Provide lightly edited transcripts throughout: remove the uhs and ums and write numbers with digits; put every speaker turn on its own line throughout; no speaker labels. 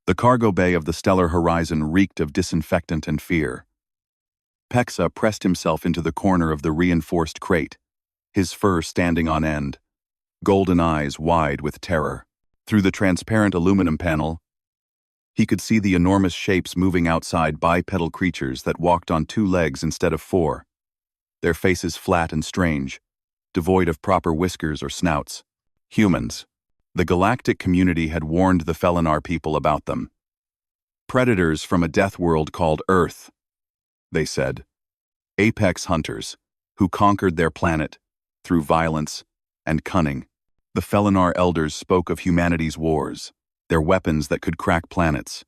The cargo bay of the stellar horizon reeked of disinfectant and fear. Pexa pressed himself into the corner of the reinforced crate, his fur standing on end, golden eyes wide with terror. Through the transparent aluminum panel, he could see the enormous shapes moving outside, bipedal creatures that walked on 2 legs instead of 4, their faces flat and strange, devoid of proper whiskers or snouts. Humans. The galactic community had warned the Felinar people about them. Predators from a death world called Earth, they said. Apex hunters, who conquered their planet through violence and cunning. The Felinar elders spoke of humanity's wars, their weapons that could crack planets,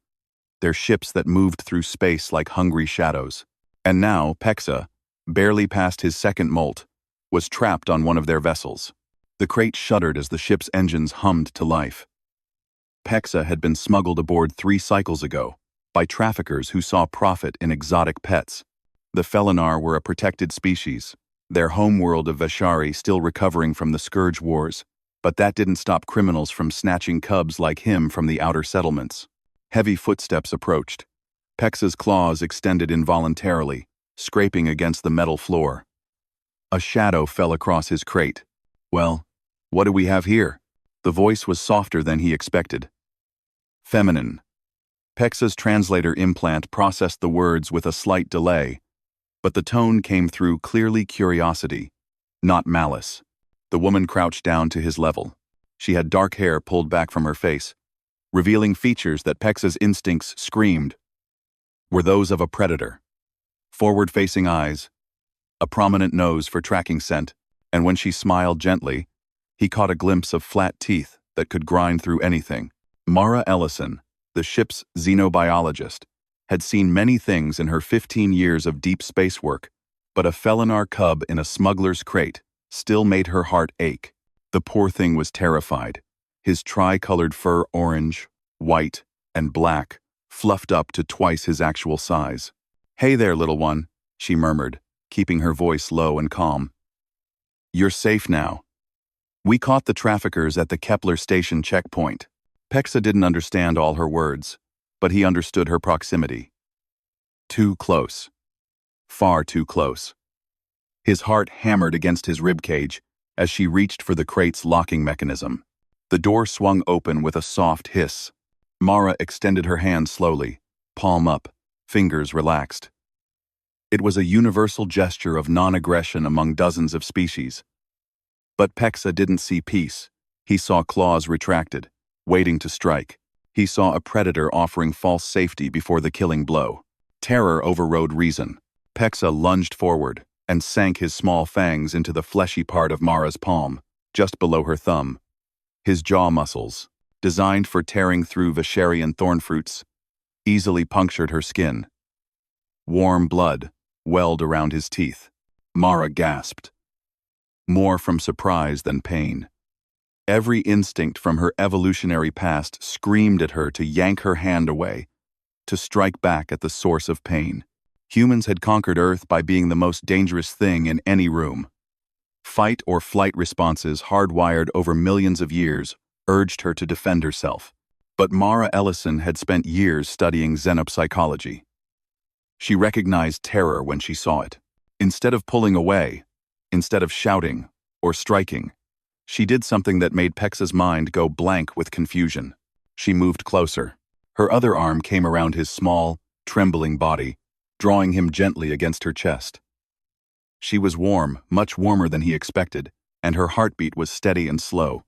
their ships that moved through space like hungry shadows. And now, Pexa, barely past his second molt, was trapped on one of their vessels. The crate shuddered as the ship's engines hummed to life. Pexa had been smuggled aboard 3 cycles ago by traffickers who saw profit in exotic pets. The Felinar were a protected species, their homeworld of Vashari still recovering from the Scourge Wars, but that didn't stop criminals from snatching cubs like him from the outer settlements. Heavy footsteps approached. Pexa's claws extended involuntarily, scraping against the metal floor. A shadow fell across his crate. "Well, what do we have here?" The voice was softer than he expected. Feminine. Pexa's translator implant processed the words with a slight delay, but the tone came through clearly curiosity, not malice. The woman crouched down to his level. She had dark hair pulled back from her face, revealing features that Pexa's instincts screamed were those of a predator. Forward-facing eyes, a prominent nose for tracking scent, and when she smiled gently, he caught a glimpse of flat teeth that could grind through anything. Mara Ellison, the ship's xenobiologist, had seen many things in her 15 years of deep space work, but a Felinar cub in a smuggler's crate still made her heart ache. The poor thing was terrified, his tri-colored fur orange, white, and black, fluffed up to twice his actual size. "Hey there, little one," she murmured, keeping her voice low and calm. "You're safe now. We caught the traffickers at the Kepler station checkpoint." Pexa didn't understand all her words, but he understood her proximity. Too close. Far too close. His heart hammered against his ribcage as she reached for the crate's locking mechanism. The door swung open with a soft hiss. Mara extended her hand slowly, palm up, fingers relaxed. It was a universal gesture of non-aggression among dozens of species. But Pexa didn't see peace. He saw claws retracted, waiting to strike. He saw a predator offering false safety before the killing blow. Terror overrode reason. Pexa lunged forward and sank his small fangs into the fleshy part of Mara's palm, just below her thumb. His jaw muscles, designed for tearing through Vasharian thorn fruits, easily punctured her skin. Warm blood welled around his teeth. Mara gasped, more from surprise than pain. Every instinct from her evolutionary past screamed at her to yank her hand away, to strike back at the source of pain. Humans had conquered Earth by being the most dangerous thing in any room. Fight or flight responses hardwired over millions of years urged her to defend herself. But Mara Ellison had spent years studying xenopsychology. She recognized terror when she saw it. Instead of pulling away, instead of shouting or striking, she did something that made Pexa's mind go blank with confusion. She moved closer. Her other arm came around his small, trembling body, drawing him gently against her chest. She was warm, much warmer than he expected, and her heartbeat was steady and slow.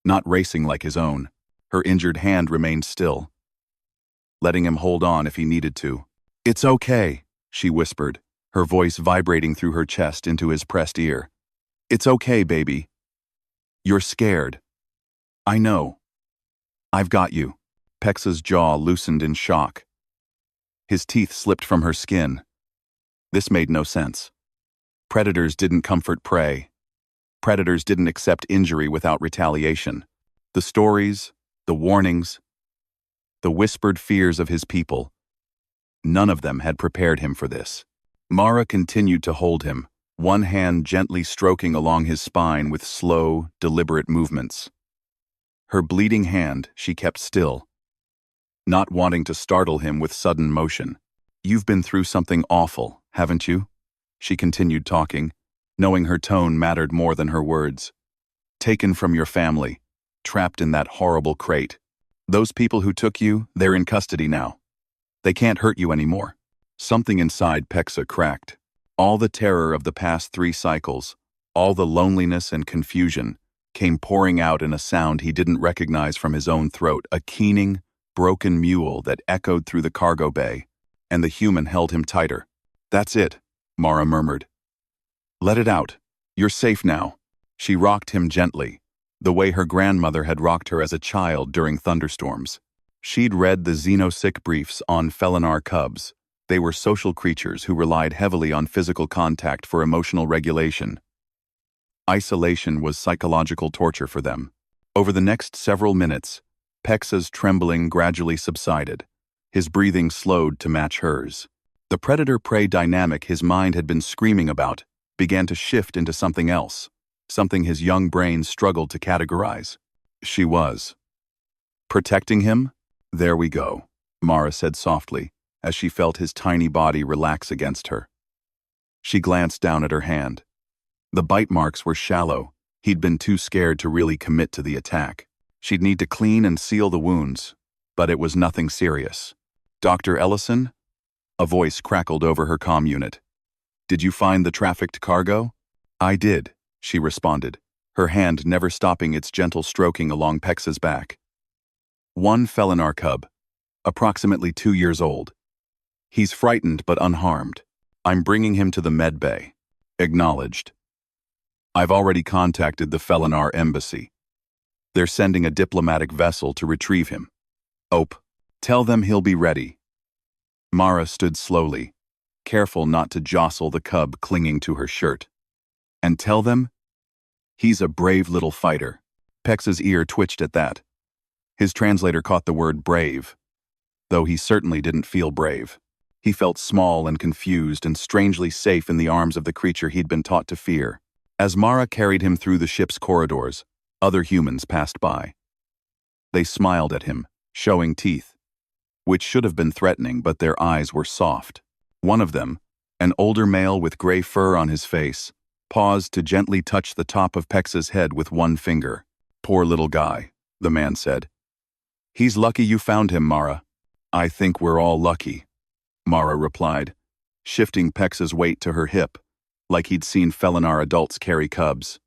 Not racing like his own. Her injured hand remained still, letting him hold on if he needed to. "It's okay," she whispered, her voice vibrating through her chest into his pressed ear. "It's okay, baby. You're scared. I know. I've got you." Pexa's jaw loosened in shock. His teeth slipped from her skin. This made no sense. Predators didn't comfort prey. Predators didn't accept injury without retaliation. The stories, the warnings, the whispered fears of his people, none of them had prepared him for this. Mara continued to hold him, one hand gently stroking along his spine with slow, deliberate movements. Her bleeding hand she kept still, not wanting to startle him with sudden motion. "You've been through something awful, haven't you?" She continued talking, knowing her tone mattered more than her words. "Taken from your family, trapped in that horrible crate. Those people who took you, they're in custody now. They can't hurt you anymore." Something inside Pexa cracked. All the terror of the past 3 cycles, all the loneliness and confusion, came pouring out in a sound he didn't recognize from his own throat, a keening, broken mewl that echoed through the cargo bay, and the human held him tighter. "That's it," Mara murmured. "Let it out. You're safe now." She rocked him gently, the way her grandmother had rocked her as a child during thunderstorms. She'd read the xenosic briefs on Felinar cubs. They were social creatures who relied heavily on physical contact for emotional regulation. Isolation was psychological torture for them. Over the next several minutes, Pexa's trembling gradually subsided. His breathing slowed to match hers. The predator-prey dynamic his mind had been screaming about began to shift into something else, something his young brain struggled to categorize. She was protecting him? "There we go," Mara said softly, as she felt his tiny body relax against her. She glanced down at her hand. The bite marks were shallow. He'd been too scared to really commit to the attack. She'd need to clean and seal the wounds, but it was nothing serious. "Dr. Ellison?" A voice crackled over her comm unit. "Did you find the trafficked cargo?" "I did," she responded, her hand never stopping its gentle stroking along Pexa's back. "One Felinar cub, approximately 2 years old. He's frightened but unharmed. I'm bringing him to the med bay." "Acknowledged." "I've already contacted the Felinar embassy. They're sending a diplomatic vessel to retrieve him." "Ope, tell them he'll be ready." Mara stood slowly, careful not to jostle the cub clinging to her shirt. "And tell them he's a brave little fighter." Pexa's ear twitched at that. His translator caught the word brave, though he certainly didn't feel brave. He felt small and confused and strangely safe in the arms of the creature he'd been taught to fear. As Mara carried him through the ship's corridors, other humans passed by. They smiled at him, showing teeth, which should have been threatening, but their eyes were soft. One of them, an older male with gray fur on his face, paused to gently touch the top of Pexa's head with one finger. "Poor little guy," the man said. "He's lucky you found him, Mara." "I think we're all lucky," Mara replied, shifting Pexa's weight to her hip, like he'd seen Felinar adults carry cubs.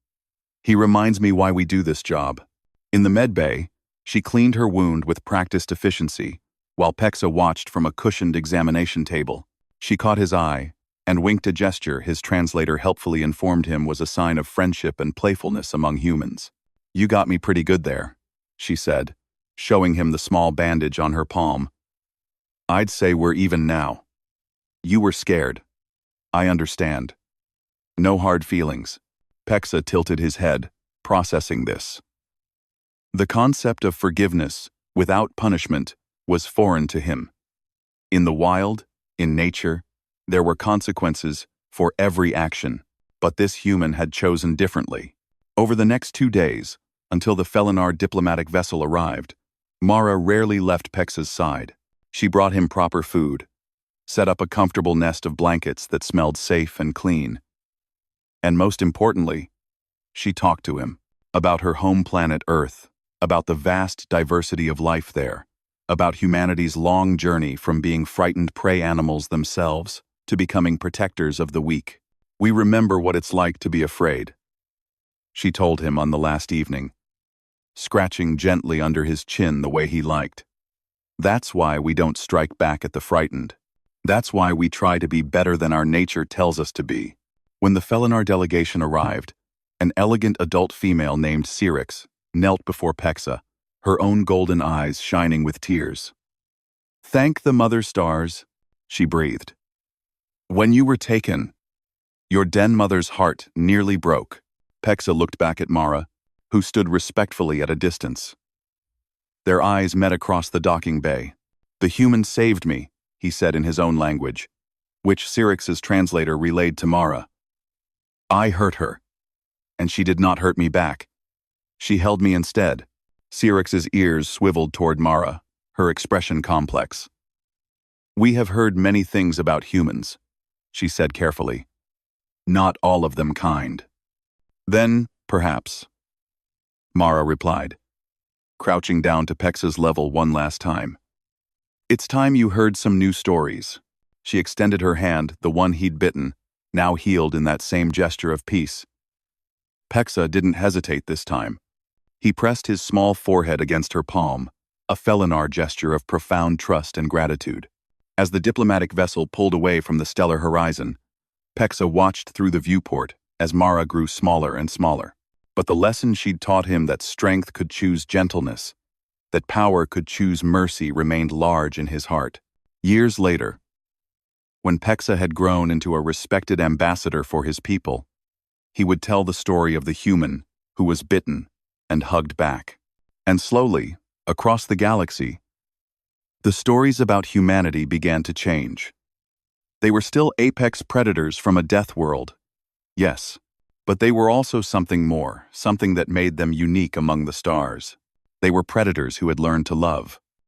"He reminds me why we do this job." In the med bay, she cleaned her wound with practiced efficiency, while Pexa watched from a cushioned examination table. She caught his eye, and winked a gesture his translator helpfully informed him was a sign of friendship and playfulness among humans. "You got me pretty good there," she said, showing him the small bandage on her palm. "I'd say we're even now. You were scared. I understand. No hard feelings." Pexa tilted his head, processing this. The concept of forgiveness, without punishment, was foreign to him. In the wild, in nature, there were consequences for every action, but this human had chosen differently. Over the next 2 days, until the Felinar diplomatic vessel arrived, Mara rarely left Pexa's side. She brought him proper food, set up a comfortable nest of blankets that smelled safe and clean. And most importantly, she talked to him about her home planet Earth, about the vast diversity of life there, about humanity's long journey from being frightened prey animals themselves to becoming protectors of the weak. "We remember what it's like to be afraid," she told him on the last evening, scratching gently under his chin the way he liked. "That's why we don't strike back at the frightened. That's why we try to be better than our nature tells us to be." When the Felinar delegation arrived, an elegant adult female named Syrinx knelt before Pexa, her own golden eyes shining with tears. "Thank the mother stars," she breathed. "When you were taken, your den mother's heart nearly broke." Pexa looked back at Mara, who stood respectfully at a distance. Their eyes met across the docking bay. "The human saved me," he said in his own language, which Syrinx's translator relayed to Mara. "I hurt her, and she did not hurt me back. She held me instead." Syrinx's ears swiveled toward Mara, her expression complex. "We have heard many things about humans," she said carefully. "Not all of them kind." "Then, perhaps," Mara replied, crouching down to Pexa's level one last time. "It's time you heard some new stories." She extended her hand, the one he'd bitten, now healed in that same gesture of peace. Pexa didn't hesitate this time. He pressed his small forehead against her palm, a Felinar gesture of profound trust and gratitude. As the diplomatic vessel pulled away from the stellar horizon, Pexa watched through the viewport as Mara grew smaller and smaller. But the lesson she'd taught him, that strength could choose gentleness, that power could choose mercy, remained large in his heart. Years later, when Pexa had grown into a respected ambassador for his people, he would tell the story of the human who was bitten and hugged back. And slowly, across the galaxy, the stories about humanity began to change. They were still apex predators from a death world, yes, but they were also something more, something that made them unique among the stars. They were predators who had learned to love.